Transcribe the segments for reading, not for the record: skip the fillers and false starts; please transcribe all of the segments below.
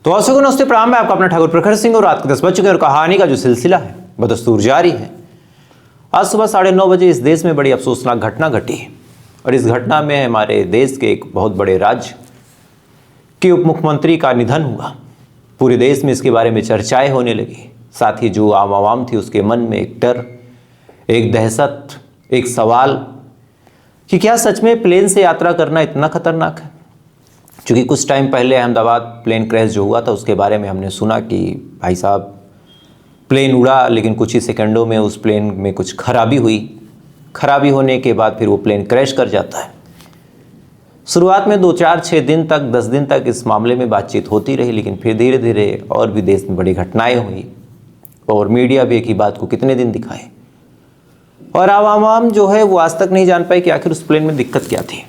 तो दर्शकों को नमस्ते प्रणाम। मैं आपका अपना ठाकुर प्रखर सिंह और रात के 10 बज चुके हैं और कहानी का जो सिलसिला है बदस्तूर जारी है। आज सुबह 9:30 बजे इस देश में बड़ी अफसोसनाक घटना घटी और इस घटना में हमारे देश के एक बहुत बड़े राज्य के उप मुख्यमंत्री का निधन हुआ। पूरे देश में इसके बारे में चर्चाएं होने लगी। साथ ही जो आवाम थी उसके मन में एक डर, एक दहशत, एक सवाल कि क्या सच में प्लेन से यात्रा करना इतना खतरनाक है। क्योंकि कुछ टाइम पहले अहमदाबाद प्लेन क्रैश जो हुआ था उसके बारे में हमने सुना कि भाई साहब प्लेन उड़ा, लेकिन कुछ ही सेकंडों में उस प्लेन में कुछ खराबी हुई। खराबी होने के बाद फिर वो प्लेन क्रैश कर जाता है। शुरुआत में 2, 4, 6 दिन तक, 10 दिन तक इस मामले में बातचीत होती रही, लेकिन फिर धीरे धीरे और भी देश में बड़ी घटनाएं हुई और मीडिया भी एक ही बात को कितने दिन दिखाए और आवाम जो है वो आज तक नहीं जान पाए कि आखिर उस प्लेन में दिक्कत क्या थी।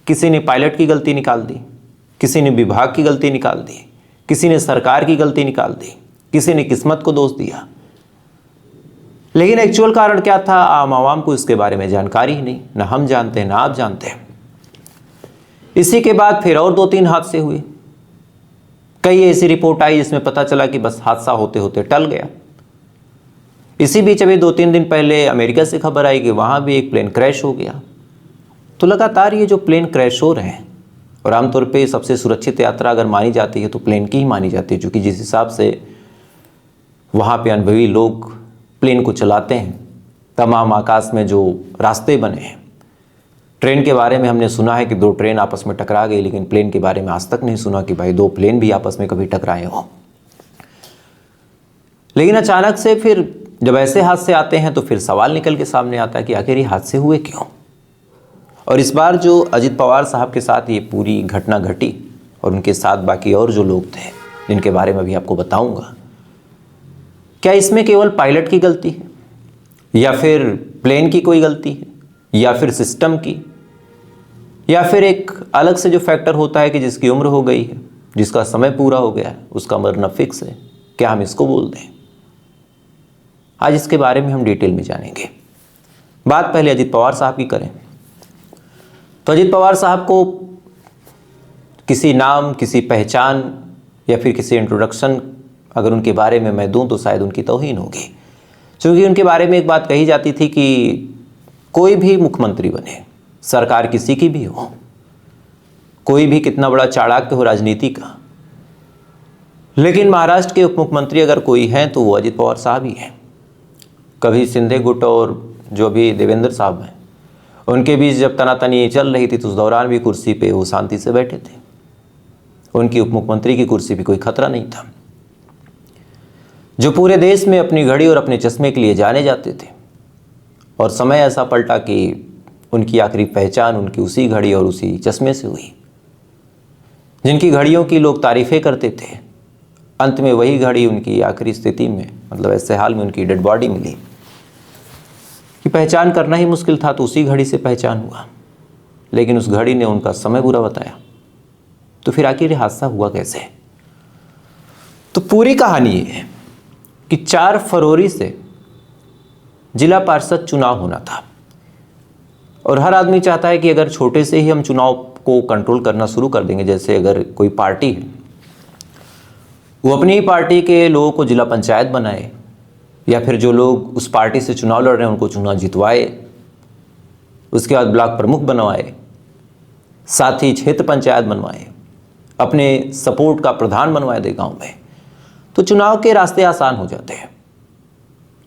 किसी ने पायलट की गलती निकाल दी, किसी ने विभाग की गलती निकाल दी, किसी ने सरकार की गलती निकाल दी, किसी ने किस्मत को दोष दिया। लेकिन एक्चुअल कारण क्या था, आवाम को इसके बारे में जानकारी ही नहीं। ना हम जानते हैं, ना आप जानते हैं। इसी के बाद फिर और 2-3 हादसे हुए। कई ऐसी रिपोर्ट आई जिसमें पता चला कि बस हादसा होते होते टल गया। इसी बीच अभी 2-3 दिन पहले अमेरिका से खबर आई कि वहां भी एक प्लेन क्रैश हो गया। तो लगातार ये जो प्लेन क्रैश हो रहे हैं, और आमतौर पे सबसे सुरक्षित यात्रा अगर मानी जाती है तो प्लेन की ही मानी जाती है, क्योंकि जिस हिसाब से वहाँ पे अनुभवी लोग प्लेन को चलाते हैं, तमाम आकाश में जो रास्ते बने हैं। ट्रेन के बारे में हमने सुना है कि 2 ट्रेन आपस में टकरा गई, लेकिन प्लेन के बारे में आज तक नहीं सुना कि भाई 2 प्लेन भी आपस में कभी टकराए हों। लेकिन अचानक से फिर जब ऐसे हादसे आते हैं तो फिर सवाल निकल के सामने आता है कि आखिर ये हादसे हुए क्यों। और इस बार जो अजित पवार साहब के साथ ये पूरी घटना घटी और उनके साथ बाकी और जो लोग थे जिनके बारे में अभी आपको बताऊंगा, क्या इसमें केवल पायलट की गलती है या फिर प्लेन की कोई गलती है या फिर सिस्टम की, या फिर एक अलग से जो फैक्टर होता है कि जिसकी उम्र हो गई है, जिसका समय पूरा हो गया है, उसका मरना फिक्स है, क्या हम इसको बोल दें। आज इसके बारे में हम डिटेल में जानेंगे। बात पहले अजित पवार साहब की करें तो अजित पवार साहब को किसी नाम, किसी पहचान या फिर किसी इंट्रोडक्शन अगर उनके बारे में मैं दूं तो शायद उनकी तौहीन होगी। क्योंकि उनके बारे में एक बात कही जाती थी कि कोई भी मुख्यमंत्री बने, सरकार किसी की भी हो, कोई भी कितना बड़ा चाणक्य हो राजनीति का, लेकिन महाराष्ट्र के उप मुख्यमंत्री अगर कोई हैं तो वो अजित पवार साहब ही हैं। कभी शिंदे गुट और जो भी देवेंद्र साहब हैं उनके बीच जब तनातनी चल रही थी तो उस दौरान भी कुर्सी पे वो शांति से बैठे थे। उनकी उप मुख्यमंत्री की कुर्सी पे कोई खतरा नहीं था। जो पूरे देश में अपनी घड़ी और अपने चश्मे के लिए जाने जाते थे, और समय ऐसा पलटा कि उनकी आखिरी पहचान उनकी उसी घड़ी और उसी चश्मे से हुई। जिनकी घड़ियों की लोग तारीफें करते थे, अंत में वही घड़ी उनकी आखिरी स्थिति में, मतलब ऐसे हाल में उनकी डेड बॉडी मिली कि पहचान करना ही मुश्किल था, तो उसी घड़ी से पहचान हुआ। लेकिन उस घड़ी ने उनका समय बुरा बताया। तो फिर आखिर हादसा हुआ कैसे। तो पूरी कहानी ये है कि 4 फरवरी से जिला पार्षद चुनाव होना था और हर आदमी चाहता है कि अगर छोटे से ही हम चुनाव को कंट्रोल करना शुरू कर देंगे, जैसे अगर कोई पार्टी है वो अपनी ही पार्टी के लोगों को जिला पंचायत बनाए, या फिर जो लोग उस पार्टी से चुनाव लड़ रहे हैं उनको चुनाव जितवाए, उसके बाद ब्लॉक प्रमुख बनवाए, साथ ही क्षेत्र पंचायत बनवाए, अपने सपोर्ट का प्रधान बनवाए दे गांव में, तो चुनाव के रास्ते आसान हो जाते हैं।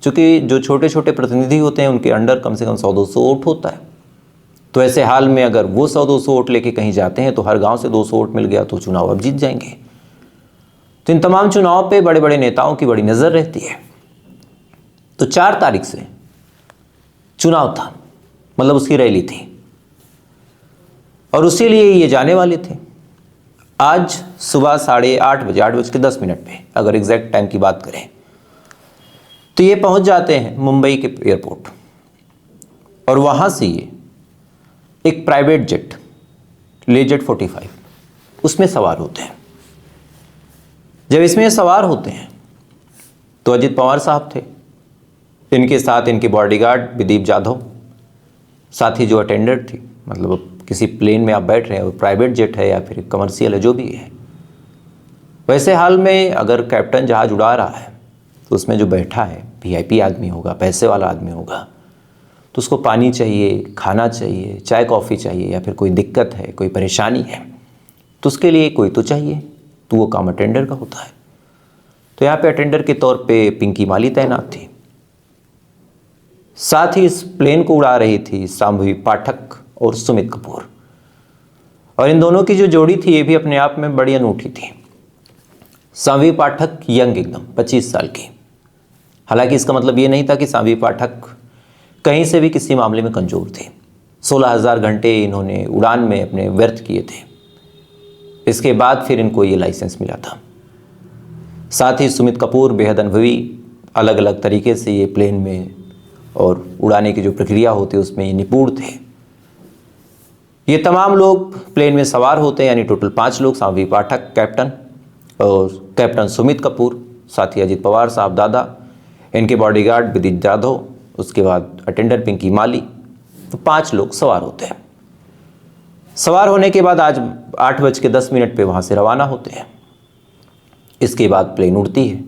क्योंकि जो छोटे छोटे प्रतिनिधि होते हैं उनके अंडर कम से कम 100-200 वोट होता है। तो ऐसे हाल में अगर वो 100-200 वोट लेके कहीं जाते हैं तो हर गाँव से 200 वोट मिल गया तो चुनाव अब जीत जाएंगे। तो इन तमाम चुनाव पे बड़े बड़े नेताओं की बड़ी नज़र रहती है। तो 4 तारीख से चुनाव था, मतलब उसकी रैली थी और उसी लिए ये जाने वाले थे। आज सुबह 8:30 बजे, 8:10 पे अगर एग्जैक्ट टाइम की बात करें तो ये पहुंच जाते हैं मुंबई के एयरपोर्ट और वहाँ से ये एक प्राइवेट जेट, लेजेट 45, उसमें सवार होते हैं। जब इसमें सवार होते हैं तो अजित पवार साहब थे, इनके साथ इनके बॉडीगार्ड विदीप जाधव, साथ ही जो अटेंडेंट थी, मतलब किसी प्लेन में आप बैठ रहे हैं, प्राइवेट जेट है या फिर कमर्शियल है, जो भी है, वैसे हाल में अगर कैप्टन जहाज उड़ा रहा है तो उसमें जो बैठा है वीआईपी आदमी होगा, पैसे वाला आदमी होगा, तो उसको पानी चाहिए, खाना चाहिए, चाय कॉफ़ी चाहिए, या फिर कोई दिक्कत है, कोई परेशानी है, तो उसके लिए कोई तो चाहिए, तो वो काम अटेंडर का होता है। तो यहाँ पे अटेंडर के तौर पे पिंकी माली तैनात थी। साथ ही इस प्लेन को उड़ा रही थी शांभवी पाठक और सुमित कपूर, और इन दोनों की जो जोड़ी थी ये भी अपने आप में बड़ी अनूठी थी। शांभवी पाठक यंग एकदम 25 साल की। हालांकि इसका मतलब ये नहीं था कि शांभवी पाठक कहीं से भी किसी मामले में कमजोर थे। 16,000 घंटे इन्होंने उड़ान में अपने व्यर्थ किए थे। इसके बाद फिर इनको ये लाइसेंस मिला था। साथ ही सुमित कपूर बेहद अनुभवी, अलग अलग तरीके से ये प्लेन में और उड़ाने की जो प्रक्रिया होती है उसमें ये निपुण थे। ये तमाम लोग प्लेन में सवार होते हैं, यानी टोटल 5 लोग, शांभवी पाठक कैप्टन और कैप्टन सुमित कपूर, साथ ही अजित पवार साहब दादा, इनके बॉडीगार्ड विदित जाधव, उसके बाद अटेंडर पिंकी माली, तो 5 लोग सवार होते हैं। सवार होने के बाद आज 8:10 पे वहाँ से रवाना होते हैं। इसके बाद प्लेन उड़ती है।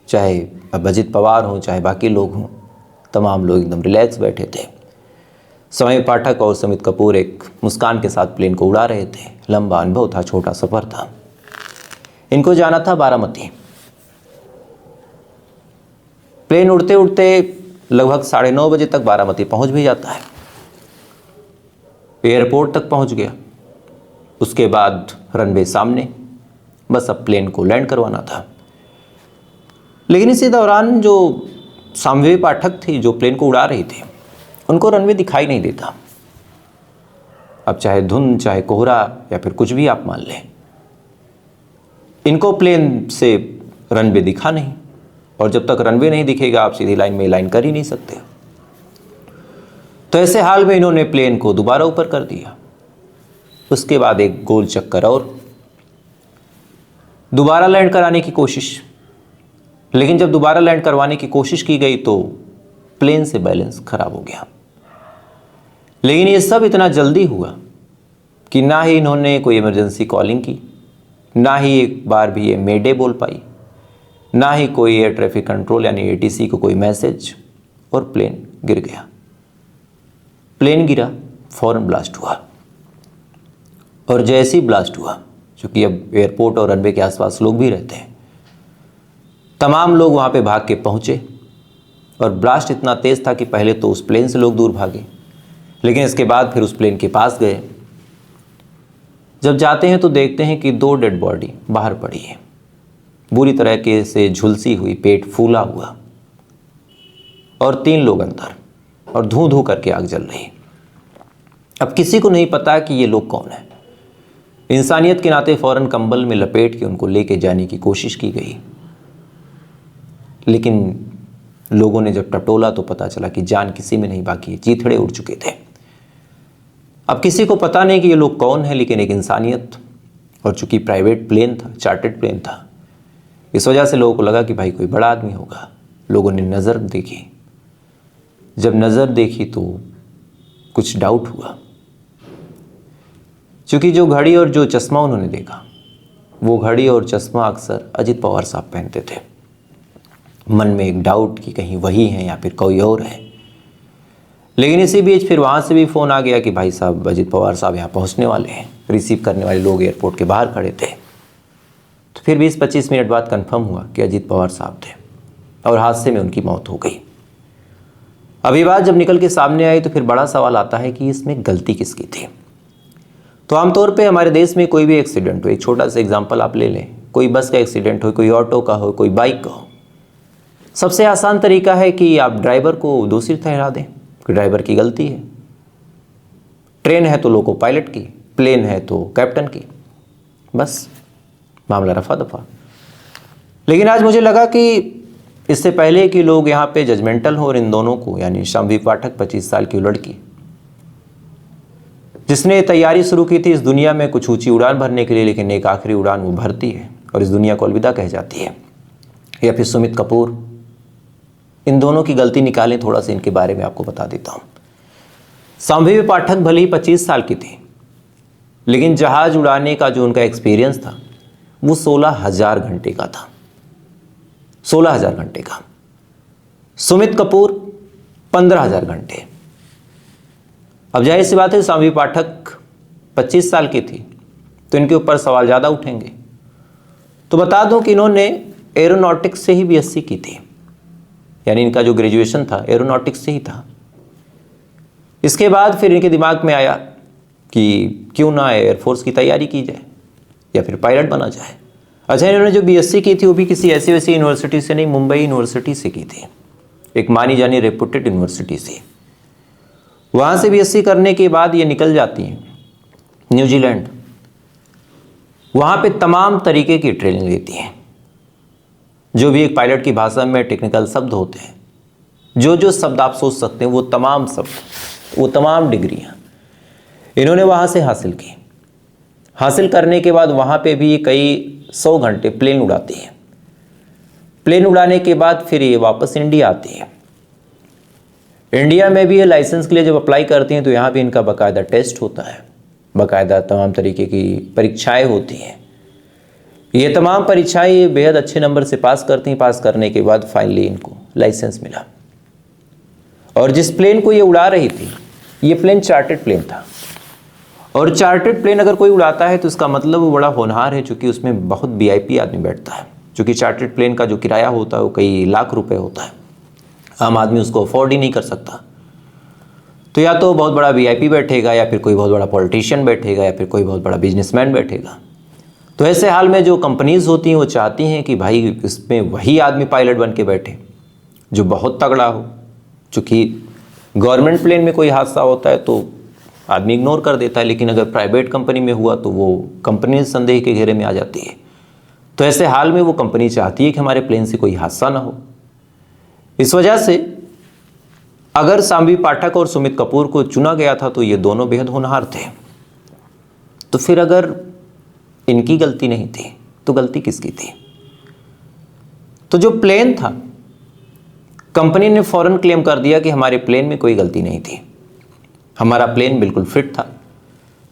चाहे अब अजित पवार हों, चाहे बाकी लोग हों, तमाम लोग एकदम रिलैक्स बैठे थे। शांभवी पाठक और सुमित कपूर एक मुस्कान के साथ प्लेन को उड़ा रहे थे। लंबा अनुभव था, छोटा सफ़र था। इनको जाना था बारामती। प्लेन उड़ते उड़ते लगभग 9:30 बजे तक बारामती पहुंच भी जाता है। एयरपोर्ट तक पहुंच गया। उसके बाद रनवे सामने, बस अब प्लेन को लैंड करवाना था। लेकिन इसी दौरान जो शांभवी पाठक थी, जो प्लेन को उड़ा रही थी, उनको रनवे दिखाई नहीं देता। अब चाहे धुंध, चाहे कोहरा, या फिर कुछ भी आप मान लें, इनको प्लेन से रनवे दिखा नहीं। और जब तक रनवे नहीं दिखेगा आप सीधी लाइन में लाइन कर ही नहीं सकते। तो ऐसे हाल में इन्होंने प्लेन को दोबारा ऊपर कर दिया। उसके बाद एक गोल चक्कर और दोबारा लैंड कराने की कोशिश। लेकिन जब दोबारा लैंड करवाने की कोशिश की गई तो प्लेन से बैलेंस खराब हो गया। लेकिन ये सब इतना जल्दी हुआ कि ना ही इन्होंने कोई इमरजेंसी कॉलिंग की, ना ही एक बार भी ये मेडे बोल पाई, ना ही कोई एयर ट्रैफिक कंट्रोल यानी एटीसी को कोई मैसेज, और प्लेन गिर गया। प्लेन गिरा, फौरन ब्लास्ट हुआ। और जैसे ही ब्लास्ट हुआ, चूँकि अब एयरपोर्ट और रनवे के आसपास लोग भी रहते हैं, तमाम लोग वहाँ पे भाग के पहुँचे। और ब्लास्ट इतना तेज़ था कि पहले तो उस प्लेन से लोग दूर भागे, लेकिन इसके बाद फिर उस प्लेन के पास गए। जब जाते हैं तो देखते हैं कि 2 डेड बॉडी बाहर पड़ी है, बुरी तरह के से झुलसी हुई, पेट फूला हुआ, और 3 लोग अंदर, और धूं धूं करके आग जल रही। अब किसी को नहीं पता कि ये लोग कौन है। इंसानियत के नाते फौरन कंबल में लपेट के उनको लेके जाने की कोशिश की गई, लेकिन लोगों ने जब टटोला तो पता चला कि जान किसी में नहीं बाकी, चीथड़े उड़ चुके थे। अब किसी को पता नहीं कि ये लोग कौन है, लेकिन एक इंसानियत, और चूंकि प्राइवेट प्लेन था, चार्टर्ड प्लेन था, इस वजह से लोगों को लगा कि भाई कोई बड़ा आदमी होगा। लोगों ने नज़र देखी। जब नज़र देखी तो कुछ डाउट हुआ, क्योंकि जो घड़ी और जो चश्मा उन्होंने देखा, वो घड़ी और चश्मा अक्सर अजित पवार साहब पहनते थे। मन में एक डाउट कि कहीं वही हैं या फिर कोई और है। लेकिन इसी बीच फिर वहाँ से भी फ़ोन आ गया कि भाई साहब अजित पवार साहब यहाँ पहुँचने वाले हैं। रिसीव करने वाले लोग एयरपोर्ट के बाहर खड़े थे। तो फिर 20-25 मिनट बाद कंफर्म हुआ कि अजित पवार साहब थे, और हादसे में उनकी मौत हो गई। अब ये बात जब निकल के सामने आई तो फिर बड़ा सवाल आता है कि इसमें गलती किसकी थी। तो आमतौर पे हमारे देश में कोई भी एक्सीडेंट हो, एक छोटा सा एग्जांपल आप ले लें, कोई बस का एक्सीडेंट हो, कोई ऑटो का हो, कोई बाइक का हो, सबसे आसान तरीका है कि आप ड्राइवर को दोषी ठहरा दें कि ड्राइवर की गलती है। ट्रेन है तो लोको पायलट की, प्लेन है तो कैप्टन की, बस मामला रफा दफा। लेकिन आज मुझे लगा कि इससे पहले कि लोग यहाँ पे जजमेंटल हो और इन दोनों को, यानी शांभवी पाठक 25 साल की लड़की जिसने तैयारी शुरू की थी इस दुनिया में कुछ ऊंची उड़ान भरने के लिए, लेकिन एक आखिरी उड़ान वो भरती है और इस दुनिया को अलविदा कह जाती है, या फिर सुमित कपूर, इन दोनों की गलती निकालें। थोड़ा सा इनके बारे में आपको बता देता हूँ। शांभवी पाठक भले ही 25 साल की थी, लेकिन जहाज उड़ाने का जो उनका एक्सपीरियंस था वो 16,000 घंटे का था, 16,000 घंटे का। सुमित कपूर 15,000 घंटे। अब जाहिर सी बात है, शाम्वी पाठक 25 साल की थी, तो इनके ऊपर सवाल ज़्यादा उठेंगे। तो बता दूं कि इन्होंने एरोनॉटिक्स से ही बीएससी की थी, यानी इनका जो ग्रेजुएशन था एरोनॉटिक्स से ही था। इसके बाद फिर इनके दिमाग में आया कि क्यों ना एयरफोर्स की तैयारी की जाए या फिर पायलट बना जाए। अच्छा, इन्होंने जो बीएससी की थी वो भी किसी ऐसी वैसी यूनिवर्सिटी से नहीं, मुंबई यूनिवर्सिटी से की थी, एक मानी जानी रेपुटेड यूनिवर्सिटी से। वहाँ से बीएससी करने के बाद ये निकल जाती हैं न्यूजीलैंड। वहाँ पे तमाम तरीके की ट्रेनिंग लेती हैं, जो भी एक पायलट की भाषा में टेक्निकल शब्द होते हैं, जो जो शब्द आप सोच सकते हैं वो तमाम शब्द, वो तमाम डिग्रियाँ इन्होंने वहाँ से हासिल की। हासिल करने के बाद वहाँ पे भी कई 100 घंटे प्लेन उड़ाती है। प्लेन उड़ाने के बाद फिर ये वापस इंडिया आती है। इंडिया में भी ये लाइसेंस के लिए जब अप्लाई करती हैं तो यहाँ भी इनका बाकायदा टेस्ट होता है, बाकायदा तमाम तरीके की परीक्षाएं होती हैं। ये तमाम परीक्षाएं ये बेहद अच्छे नंबर से पास करती हैं। पास करने के बाद फाइनली इनको लाइसेंस मिला। और जिस प्लेन को ये उड़ा रही थी, ये प्लेन चार्टर्ड प्लेन था। और चार्टर्ड प्लेन अगर कोई उड़ाता है तो इसका मतलब वो बड़ा होनहार है, चूँकि उसमें बहुत वीआईपी आदमी बैठता है। चूँकि चार्टर्ड प्लेन का जो किराया होता है वो कई लाख रुपए होता है, आम आदमी उसको अफोर्ड ही नहीं कर सकता। तो या तो बहुत बड़ा वीआईपी बैठेगा, या फिर कोई बहुत बड़ा पॉलिटिशियन बैठेगा, या फिर कोई बहुत बड़ा बिजनेसमैन बैठेगा। तो ऐसे हाल में जो कंपनीज़ होती हैं वो चाहती हैं कि भाई इसमें वही आदमी पायलट बन के बैठे जो बहुत तगड़ा हो। चूँकि गवर्नमेंट प्लेन में कोई हादसा होता है तो आदमी इग्नोर कर देता है, लेकिन अगर प्राइवेट कंपनी में हुआ तो वो कंपनी संदेह के घेरे में आ जाती है। तो ऐसे हाल में वो कंपनी चाहती है कि हमारे प्लेन से कोई हादसा ना हो। इस वजह से अगर शाम्वी पाठक और सुमित कपूर को चुना गया था तो ये दोनों बेहद होनहार थे। तो फिर अगर इनकी गलती नहीं थी तो गलती किसकी थी? तो जो प्लेन था, कंपनी ने फौरन क्लेम कर दिया कि हमारे प्लेन में कोई गलती नहीं थी, हमारा प्लेन बिल्कुल फिट था,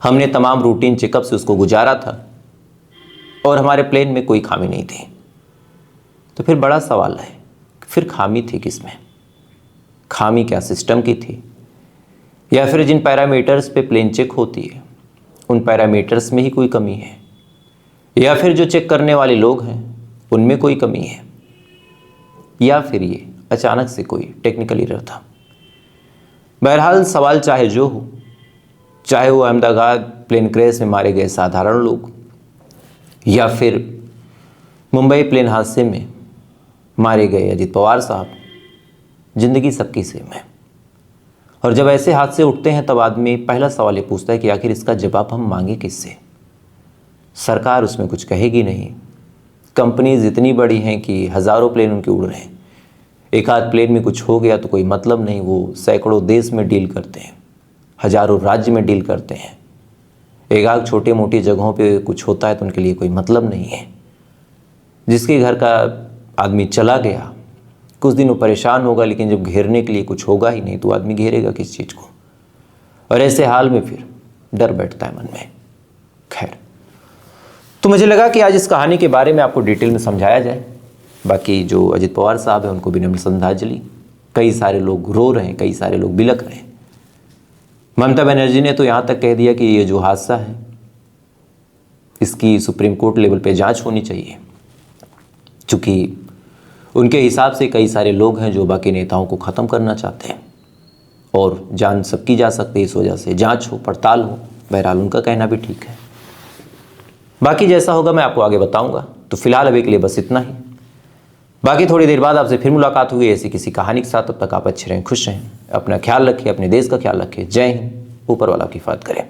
हमने तमाम रूटीन चेकअप से उसको गुजारा था और हमारे प्लेन में कोई खामी नहीं थी। तो फिर बड़ा सवाल है, फिर खामी थी किसमें? खामी क्या सिस्टम की थी, या फिर जिन पैरामीटर्स पे प्लेन चेक होती है उन पैरामीटर्स में ही कोई कमी है, या फिर जो चेक करने वाले लोग हैं उनमें कोई कमी है, या फिर ये अचानक से कोई टेक्निकल एरर था? बहरहाल सवाल चाहे जो हो, चाहे वो अहमदाबाद प्लेन क्रैश में मारे गए साधारण लोग, या फिर मुंबई प्लेन हादसे में मारे गए अजित पवार साहब, ज़िंदगी सबकी सेम है। और जब ऐसे हादसे उठते हैं तब आदमी पहला सवाल ये पूछता है कि आखिर इसका जवाब हम मांगे किससे? सरकार उसमें कुछ कहेगी नहीं। कंपनीज इतनी बड़ी हैं कि हज़ारों प्लेन उनके उड़ रहे हैं, एक आध प्लेन में कुछ हो गया तो कोई मतलब नहीं। वो सैकड़ों देश में डील करते हैं, हज़ारों राज्य में डील करते हैं। एक आध छोटे मोटी जगहों पे कुछ होता है तो उनके लिए कोई मतलब नहीं है। जिसके घर का आदमी चला गया, कुछ दिन वो परेशान होगा, लेकिन जब घेरने के लिए कुछ होगा ही नहीं तो आदमी घेरेगा किस चीज़ को? और ऐसे हाल में फिर डर बैठता है मन में। खैर, तो मुझे लगा कि आज इस कहानी के बारे में आपको डिटेल में समझाया जाए। बाकी जो अजित पवार साहब हैं उनको भी नम्र श्रद्धांजलि। कई सारे लोग रो रहे हैं, कई सारे लोग बिलख रहे हैं। ममता बनर्जी ने तो यहाँ तक कह दिया कि ये जो हादसा है इसकी सुप्रीम कोर्ट लेवल पे जांच होनी चाहिए, चूँकि उनके हिसाब से कई सारे लोग हैं जो बाकी नेताओं को ख़त्म करना चाहते हैं और जान सबकी जा सकती है। इस वजह से जांच हो, पड़ताल हो। बहरहाल उनका कहना भी ठीक है। बाकी जैसा होगा मैं आपको आगे बताऊंगा। तो फिलहाल अभी के लिए बस इतना ही। बाकी थोड़ी देर बाद आपसे फिर मुलाकात होगी ऐसी किसी कहानी के साथ। तब तक आप अच्छे रहें, खुश रहें, अपना ख्याल रखें, अपने देश का ख्याल रखें। जय हिंद। ऊपर वाला की हिफाज़त करें।